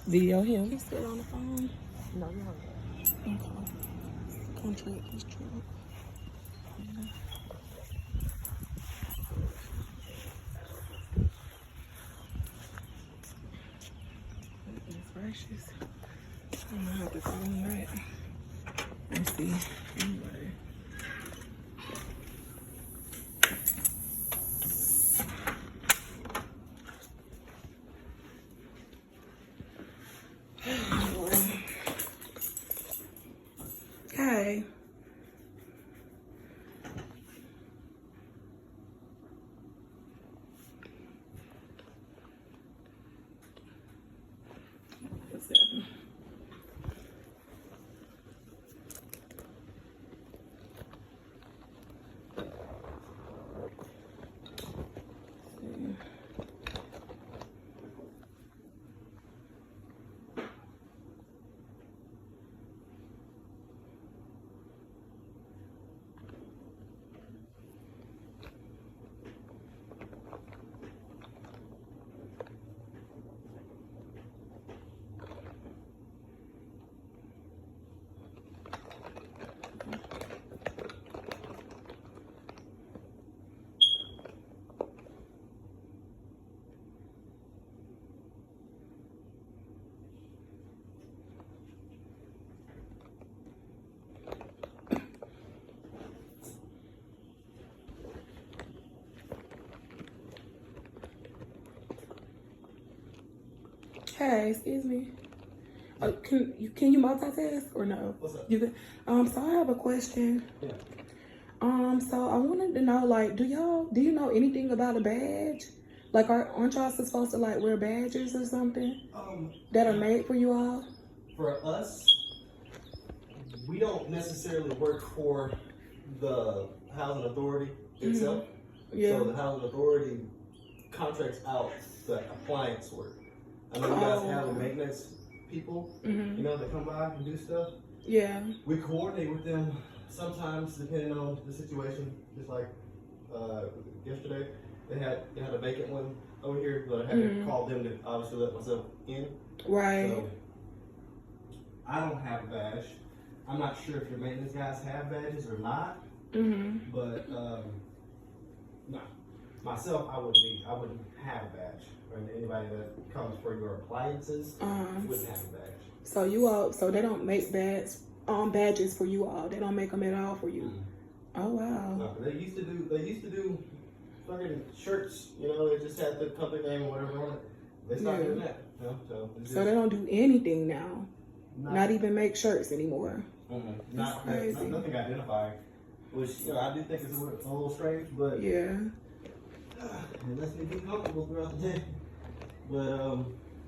Video him. He's still on the phone. No, you're okay. Okay. Contractor's truck. It's precious. I'm gonna have to film that. Let's see. Anyway. Hey. What's that? Hey, excuse me. Can you multitask or no? What's up? You can. So I have a question. Yeah. So I wanted to know, like, do you know anything about a badge? Like, aren't y'all supposed to like wear badges or something that are made for you all? For us, we don't necessarily work for the housing authority itself. Yeah. So the housing authority contracts out the appliance work. I know you guys have the maintenance people, you know, that come by and do stuff. Yeah. We coordinate with them sometimes depending on the situation. Just like yesterday, they had a vacant one over here, but I had to call them to obviously let myself in. Right. So I don't have a badge. I'm not sure if your maintenance guys have badges or not. But no, myself, I wouldn't have a badge. And anybody that comes for your appliances wouldn't have a badge. So they don't make badges for you all. They don't make them at all for you. Oh wow. No, they used to do fucking shirts. You know, they just had the company name or whatever on it. They stopped doing that. You know, so they don't do anything now. Not even make shirts anymore. Nothing identifying. Which, you know, I do think it's a little strange, but yeah. It lets me be comfortable throughout the day. But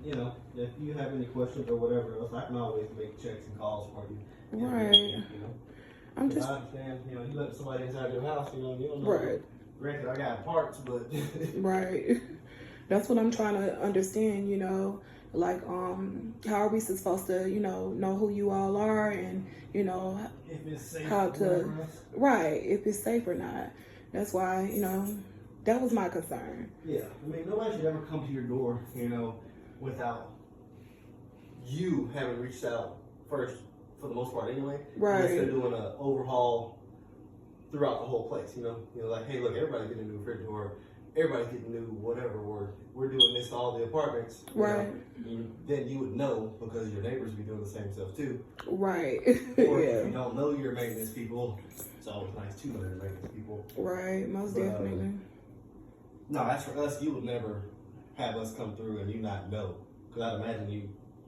you know, if you have any questions or whatever else, I can always make checks and calls for you. Right. You know, I understand. You know, you let somebody inside your house. You don't know. Right. Granted, I got parts, but right. That's what I'm trying to understand. You know, like how are we supposed to, know who you all are, and if it's safe how to right, if it's safe or not. That's why that was my concern. Yeah, I mean, nobody should ever come to your door, without you having reached out first, for the most part, anyway. Right. Unless they're doing an overhaul throughout the whole place, like, hey, look, everybody's getting a new refrigerator, or everybody's getting new whatever, or we're doing this to all the apartments. Right. Then you would know, because your neighbors be doing the same stuff too. Right. Or yeah. if you don't know your maintenance people, it's always nice to know your maintenance people. Right, most definitely. No, that's for us. You would never have us come through and you not know. Because I'd imagine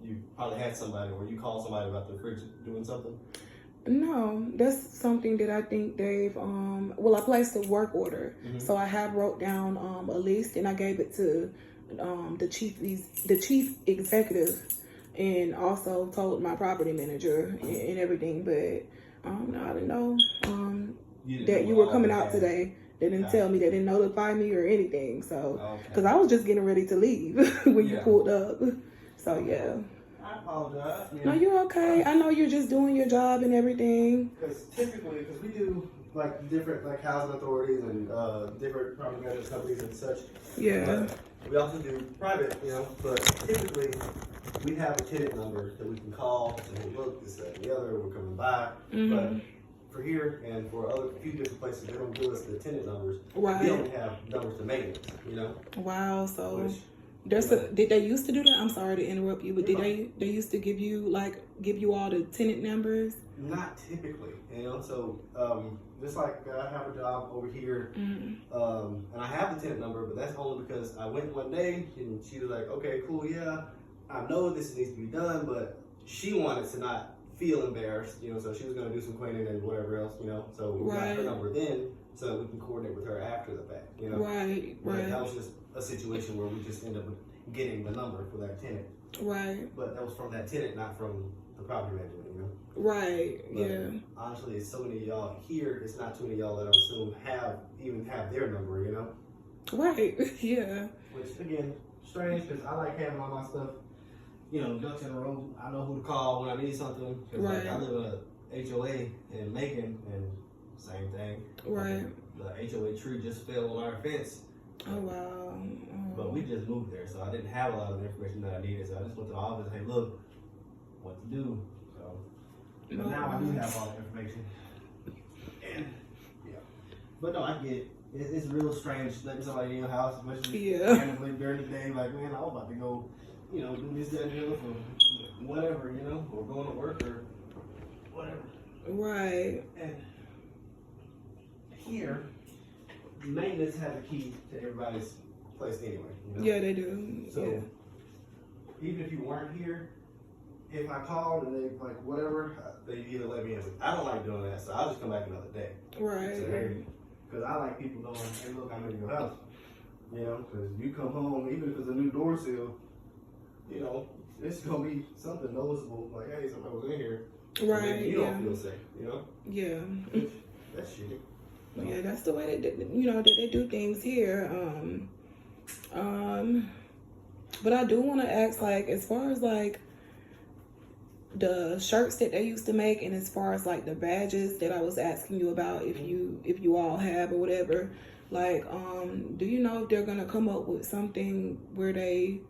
you probably had somebody, or you called somebody about the fridge doing something. No, that's something that I think they've, I placed a work order. So I have wrote down a list, and I gave it to the chief executive, and also told my property manager and everything. But I didn't know that you were coming out today. They didn't tell me. They didn't notify me or anything. So, because I was just getting ready to leave when you pulled up. So yeah. I apologize. No, you're okay. I know you're just doing your job and everything. Because typically, we do like different housing authorities and different property management companies and such. Yeah. But we also do private, but typically we have a tenant number that we can call and say, hey, look, this, that, and the other, we're coming by. Mm-hmm. But for here and for a few different places, they don't give us the tenant numbers. Right. We only have numbers to maintenance, you know? Wow, so Which, did they used to do that? I'm sorry to interrupt you, but did they used to give you all the tenant numbers? Not typically, you know. So just like I have a job over here, and I have the tenant number, but that's only because I went one day and she was like, "Okay, cool, yeah, I know this needs to be done," but she wanted to not feel embarrassed, you know. So she was gonna do some cleaning and whatever else, you know. So we got her number then, so that we can coordinate with her after the fact, you know. Right. That was just a situation where we just ended up getting the number for that tenant. Right. But that was from that tenant, not from the property management, you know. Right. But yeah. honestly, it's so many of y'all here. It's not too many of y'all that I assume even have their number, you know. Right. Yeah. Which again, strange because I like having all my stuff, you know, ducks in a row. I know who to call when I need something. Cause right. Like I live in a HOA in Macon, and same thing. Right. The HOA tree just fell on our fence. Oh wow. But we just moved there, so I didn't have a lot of the information that I needed. So I just went to the office and hey, look, what to do. So, but now I do have all the information. And yeah, but no, I get it. It's real strange letting somebody in your house, especially randomly during the day. Like, man, I was about to go, you know, do this, that, and the other for whatever, you know, or going to work or whatever. Right. And here, maintenance has a key to everybody's place anyway. You know? Yeah, they do. So even if you weren't here, if I called and they like whatever, they either let me in. I don't like doing that, so I'll just come back another day. Right. So, hey, because I like people knowing, hey, look, I'm in your house. You know, because you come home, even if it's a new door seal, you know, it's gonna be something noticeable. Like, hey, somebody was in here. Right. And you don't feel safe. You know. Yeah. That's shitty. No. Yeah, that's the way that they do things here. But I do want to ask, like, as far as like the shirts that they used to make, and as far as like the badges that I was asking you about, if you all have or whatever, like, do you know if they're gonna come up with something where they,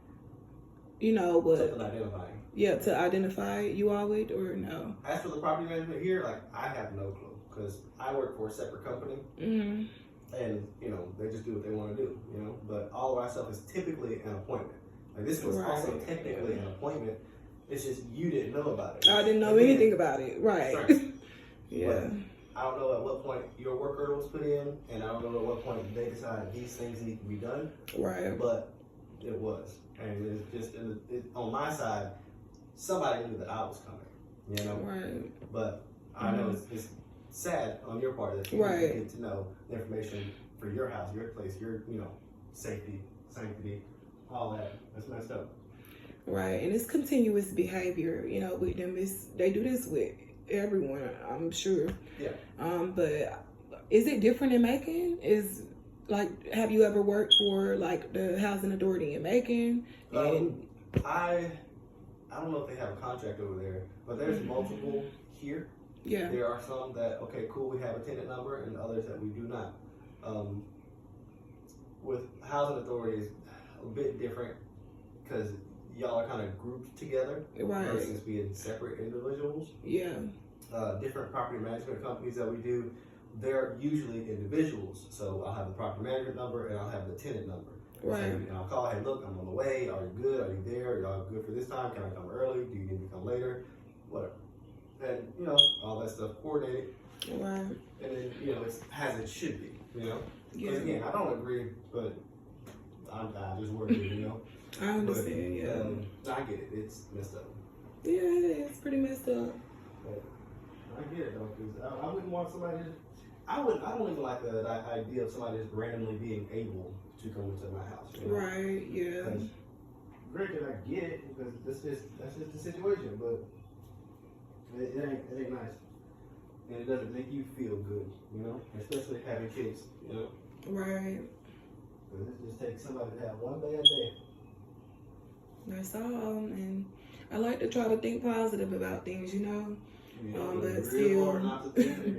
you know, something identifying? Yeah, to identify you all with, or no? As for the property management here, like, I have no clue because I work for a separate company. Mm-hmm. And, you know, they just do what they want to do, you know. But all of our stuff is typically an appointment. Like, this was also technically an appointment. It's just you didn't know about it. I didn't know anything about it. Right. Yeah. But I don't know at what point your work order was put in, and I don't know at what point they decided these things need to be done. Right. But it was. And it's just, on my side, somebody knew that I was coming, you know. Right. But I know it's sad on your part that you didn't get to know the information for your house, your place, your, you know, safety, sanctity, all that. That's messed up. Right, and it's continuous behavior, you know, with them. They do this with everyone, I'm sure. Yeah. But is it different in Macon? Have you ever worked for like the housing authority in Macon? And I don't know if they have a contract over there, but there's multiple here. Yeah. There are some that, okay, cool, we have a tenant number, and others that we do not. With housing authorities, a bit different because y'all are kind of grouped together versus being separate individuals. Yeah. Different property management companies that we do, they're usually individuals. So I'll have the property management number and I'll have the tenant number. Right. And I'll call, hey, look, I'm on the way. Are you good? Are you there? Are y'all good for this time? Can I come early? Do you need me to come later? Whatever. And, you know, all that stuff coordinated. Right. And then, you know, it's as it should be, you know? Yeah. Because, again, I don't agree, but I just work here, you know? I understand, but, I get it. It's messed up. Yeah, it's pretty messed up. But I get it, though, because I wouldn't want somebody to... I don't even like the idea of somebody just randomly being able to come into my house. You know? Right, yeah. Granted, I get it, because that's just the situation, but it ain't nice. And it doesn't make you feel good, you know? Especially having kids, you know? Right. Because it just takes somebody to have one bad day. That's all. And I like to try to think positive about things, you know? But still... Not to think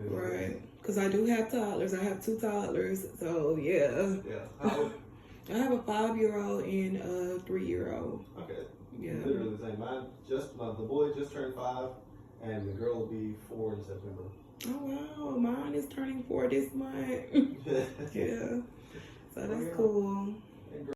right. Because I do have toddlers. I have 2 toddlers. So, yeah. Yeah. I have a 5-year-old and a 3-year-old. Okay. Yeah. They're The boy just turned 5, and the girl will be 4 in September. Oh wow, mine is turning 4 this month. Yeah, so that's cool.